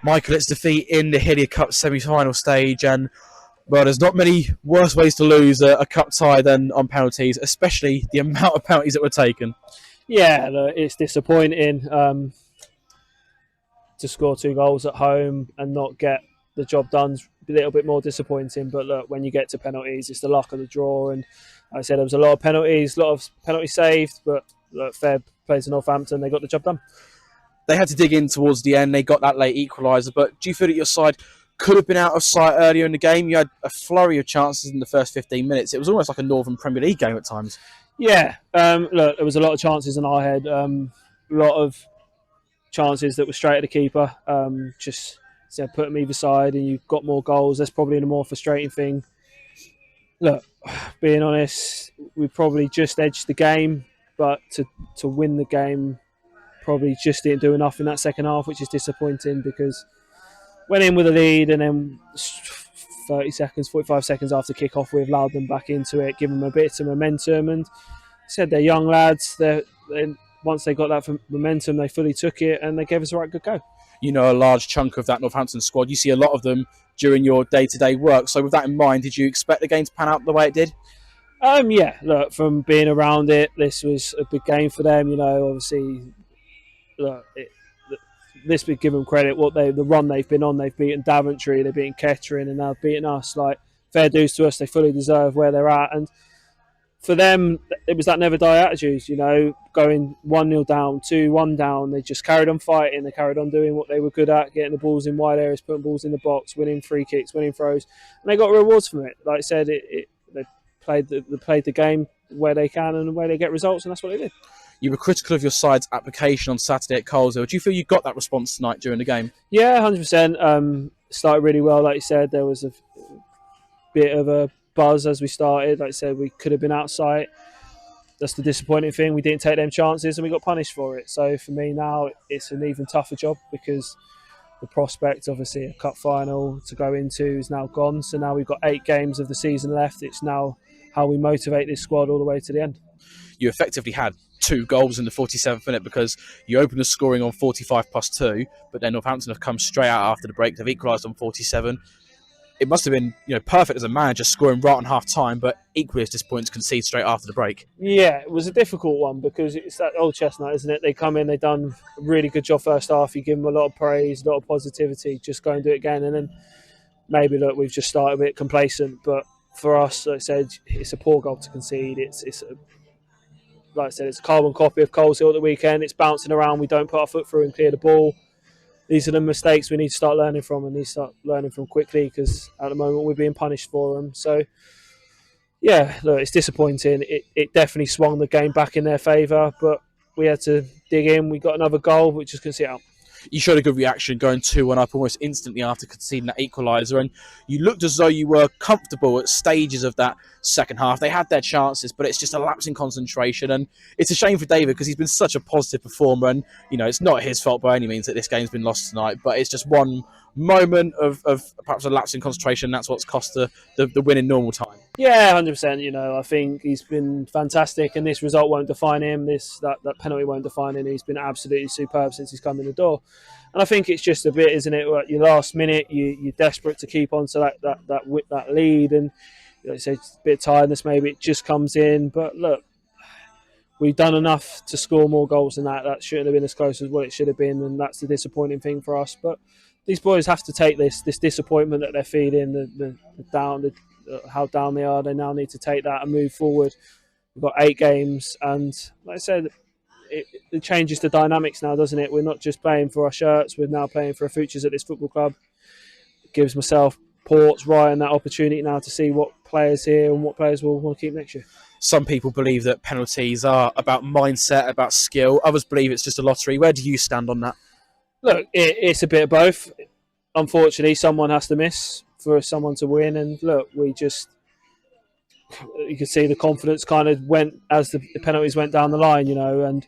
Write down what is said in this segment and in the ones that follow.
Michael, it's defeat in the Hillier Cup semi-final stage, and well, there's not many worse ways to lose a cup tie than on penalties, especially the amount of penalties that were taken. Yeah, look, it's disappointing to score 2 goals at home and not get the job done. A little bit more disappointing, but look, when you get to penalties, it's the luck of the draw. And like I said, there was a lot of penalties saved, but look, fair play to Northampton, they got the job done. They had to dig in towards the end. They got that late equaliser. But do you feel that your side could have been out of sight earlier in the game? You had a flurry of chances in the first 15 minutes. It was almost like a Northern Premier League game at times. Yeah, look, there was a lot of chances in our head. A lot of chances that were straight at the keeper. Just put them either side and you got more goals. That's probably the more frustrating thing. Look, being honest, we probably just edged the game, but to win the game, probably just didn't do enough in that second half, which is disappointing because went in with a lead and then 45 seconds after kick-off, we've allowed them back into it, given them a bit of momentum. And said they're young lads. Once they got that momentum, they fully took it and they gave us a right good go. You know, a large chunk of that Northampton squad, you see a lot of them during your day-to-day work. So with that in mind, did you expect the game to pan out the way it did? Yeah, look, from being around it, this was a big game for them. You know, obviously, look, this would give them credit. The run they've been on, they've beaten Daventry, they've beaten Kettering, and now beaten us. Like, fair dues to us, they fully deserve where they're at. And for them, it was that never die attitude, going 1-0 down, 2-1 down. They just carried on fighting. They carried on doing what they were good at, getting the balls in wide areas, putting balls in the box, winning free kicks, winning throws. And they got rewards from it. Like I said, they played the game where they can and where they get results, and that's what they did. You were critical of your side's application on Saturday at Coleshill. Do you feel you got that response tonight during the game? Yeah, 100%. Started really well, like you said. There was a bit of a buzz as we started. Like I said, we could have been outside. That's the disappointing thing. We didn't take them chances and we got punished for it. So for me now, it's an even tougher job because the prospect, obviously, a cup final to go into is now gone. So now we've got 8 games of the season left. It's now how we motivate this squad all the way to the end. You effectively had 2 goals in the 47th minute because you opened the scoring on 45+2, but then Northampton have come straight out after the break. They've equalised on 47. It must have been perfect as a manager scoring right on half time, but equally as disappointing to concede straight after the break. Yeah, it was a difficult one because it's that old chestnut, isn't it? They come in, they've done a really good job first half. You give them a lot of praise, a lot of positivity. Just go and do it again, and then maybe look, we've just started a bit complacent. But for us, like I said, it's a poor goal to concede. Like I said, it's a carbon copy of Coleshill at the weekend. It's bouncing around. We don't put our foot through and clear the ball. These are the mistakes we need to start learning from, and need to start learning from quickly because at the moment we're being punished for them. So, yeah, look, it's disappointing. It definitely swung the game back in their favour, but we had to dig in. We got another goal, we just couldn't see it out. You showed a good reaction going 2-1 up almost instantly after conceding that equaliser, and you looked as though you were comfortable at stages of that second half. They had their chances, but it's just a lapse in concentration, and it's a shame for David because he's been such a positive performer, and it's not his fault by any means that this game's been lost tonight, but it's just one moment of perhaps a lapse in concentration, and that's what's cost the win in normal time. Yeah, 100%. I think he's been fantastic, and this result won't define him. That penalty won't define him. He's been absolutely superb since he's come in the door. And I think it's just a bit, isn't it? At your last minute, you're desperate to keep on to that lead, and it's a bit of tiredness. Maybe it just comes in. But look, we've done enough to score more goals than that. That shouldn't have been as close as what it should have been, and that's the disappointing thing for us. But these boys have to take this disappointment that they're feeling, the down, how down they are. They now need to take that and move forward. We've got 8 games, and like I said, it changes the dynamics now, doesn't it? We're not just playing for our shirts, we're now playing for our futures at this football club. It gives myself, Ports, Ryan that opportunity now to see what players here and what players we'll want to keep next year. Some people believe that penalties are about mindset, about skill. Others believe it's just a lottery. Where do you stand on that? Look, it's a bit of both. Unfortunately, someone has to miss for someone to win, and look, you could see the confidence kind of went as the penalties went down the line, and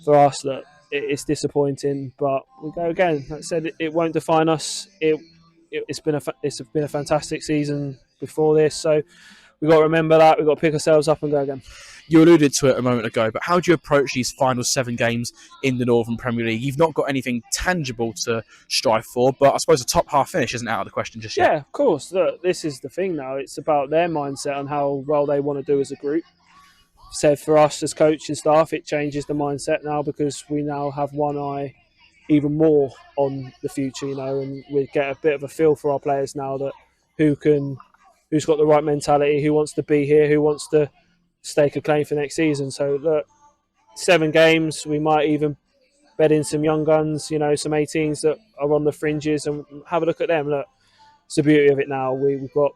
for us, look, it's disappointing, but we go again. Like I said, it won't define us. It's been a fantastic season before this, so we've got to remember that. We've got to pick ourselves up and go again. You alluded to it a moment ago, but how do you approach these final 7 games in the Northern Premier League? You've not got anything tangible to strive for, but I suppose a top half finish isn't out of the question just yet. Yeah, of course. Look, this is the thing now. It's about their mindset and how well they want to do as a group. So for us as coach and staff, it changes the mindset now because we now have one eye even more on the future, and we get a bit of a feel for our players now that who's got the right mentality, who wants to be here, who wants to stake a claim for next season. So look, 7 games, we might even bed in some young guns, some 18s that are on the fringes, and have a look at them. Look, it's the beauty of it now. We've got,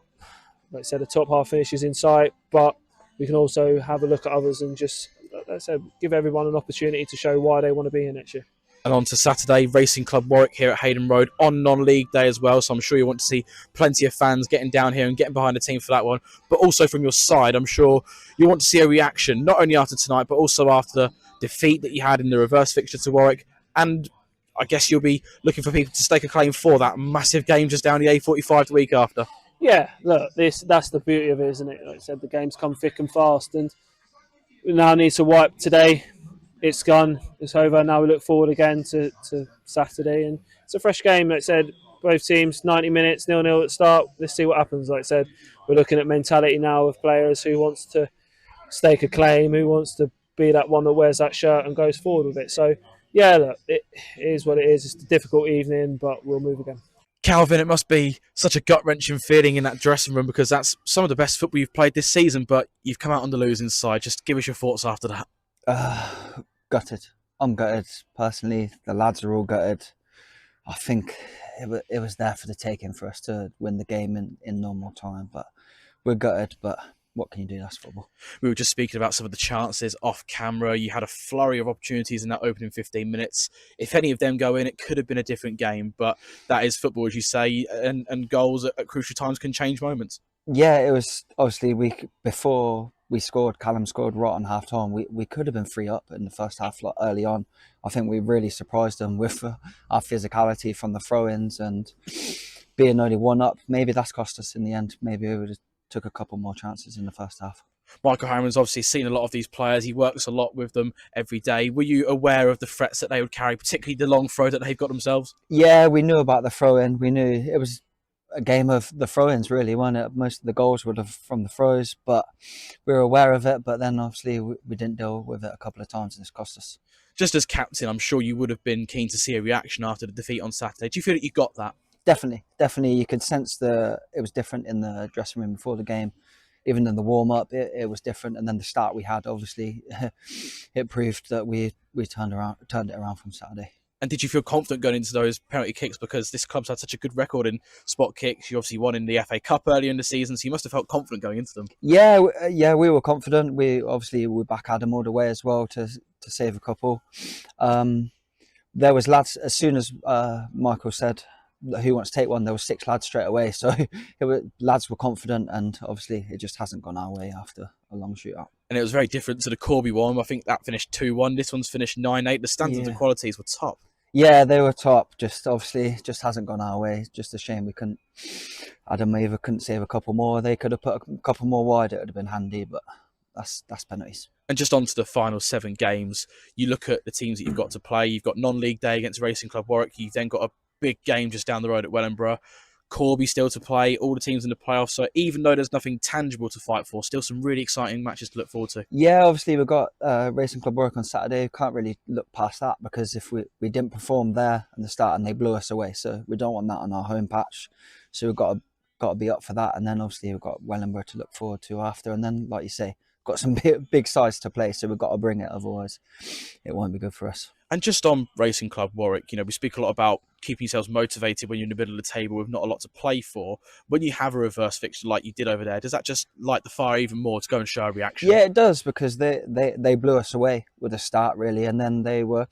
like I said, the top half finishes in sight, but we can also have a look at others and just, like I said, give everyone an opportunity to show why they want to be here next year. And on to Saturday, Racing Club Warwick here at Hayden Road on non-league day as well. So I'm sure you want to see plenty of fans getting down here and getting behind the team for that one. But also from your side, I'm sure you want to see a reaction, not only after tonight, but also after the defeat that you had in the reverse fixture to Warwick. And I guess you'll be looking for people to stake a claim for that massive game just down the A45 the week after. Yeah, look, that's the beauty of it, isn't it? Like I said, the games come thick and fast, and we now need to wipe today. It's gone. It's over. Now we look forward again to Saturday, and it's a fresh game. Like I said, both teams 90 minutes 0-0 at the start. Let's see what happens. Like I said, we're looking at mentality now of players who wants to stake a claim, who wants to be that one that wears that shirt and goes forward with it. So yeah, look, it is what it is. It's a difficult evening, but we'll move again. Calvin, it must be such a gut-wrenching feeling in that dressing room, because that's some of the best football you've played this season, but you've come out on the losing side. Just give us your thoughts after that. Gutted. I'm gutted. Personally, the lads are all gutted. I think it was there for the taking for us to win the game in normal time, but we're gutted. But what can you do? That's football. We were just speaking about some of the chances off camera. You had a flurry of opportunities in that opening 15 minutes. If any of them go in, it could have been a different game, but that is football, as you say, and goals at crucial times can change moments. Yeah, it was obviously before we scored, Callum scored right on half time. We could have been 3 up in the first half early on. I think we really surprised them with our physicality from the throw-ins, and being only 1 up. Maybe that's cost us in the end. Maybe we would have took a couple more chances in the first half. Michael Harmon's obviously seen a lot of these players. He works a lot with them every day. Were you aware of the threats that they would carry, particularly the long throw that they've got themselves? Yeah, we knew about the throw-in. We knew it was a game of the throw-ins, really, wasn't it? Most of the goals would have from the throws, but we were aware of it. But then obviously we didn't deal with it a couple of times, and it's cost us. Just as captain, I'm sure you would have been keen to see a reaction after the defeat on Saturday. Do you feel that you got that? Definitely. You could sense it was different in the dressing room before the game. Even in the warm-up, it was different. And then the start we had, obviously, it proved that we turned it around from Saturday. And did you feel confident going into those penalty kicks, because this club's had such a good record in spot kicks? You obviously won in the FA Cup earlier in the season, so you must have felt confident going into them. Yeah, we were confident. We back Adam all the way as well to save a couple. There was lads, as soon as Michael said who wants to take one, there were 6 lads straight away. So lads were confident, and obviously it just hasn't gone our way after a long shootout. And it was very different to the Corby one. I think that finished 2-1. This one's finished 9-8. The standards and qualities were top. Yeah, they were top. Just hasn't gone our way. Just a shame we couldn't. Adam either couldn't save a couple more. They could have put a couple more wide. It would have been handy, but that's penalties. And just on to the final 7 games, you look at the teams that you've got to play. You've got non-league day against Racing Club Warwick. You've then got a big game just down the road at Wellingborough. Corby still to play, all the teams in the playoffs. So even though there's nothing tangible to fight for, still some really exciting matches to look forward to. Yeah, obviously we've got Racing Club Warwick on Saturday. Can't really look past that, because if we didn't perform there in the start and they blew us away, so we don't want that on our home patch. So we've got to be up for that. And then obviously we've got Wellingborough to look forward to after. And then, like you say, got some big sides to play, so we've got to bring it. Otherwise, it won't be good for us. And just on Racing Club Warwick, we speak a lot about keeping yourselves motivated when you're in the middle of the table with not a lot to play for. When you have a reverse fixture like you did over there, does that just light the fire even more to go and show a reaction? Yeah, it does, because they blew us away with a start, really, and then they were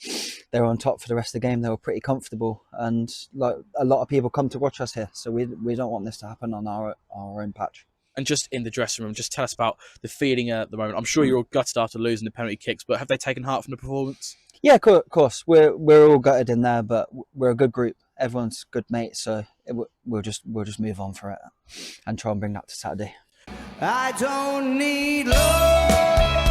on top for the rest of the game. They were pretty comfortable, and like a lot of people come to watch us here, so we don't want this to happen on our own patch. And just in the dressing room, just tell us about the feeling at the moment. I'm sure you're all gutted after losing the penalty kicks, but have they taken heart from the performance? Yeah, of course. We're all gutted in there, but we're a good group. Everyone's good mates, so we'll just move on for it and try and bring that to Saturday. I don't need love.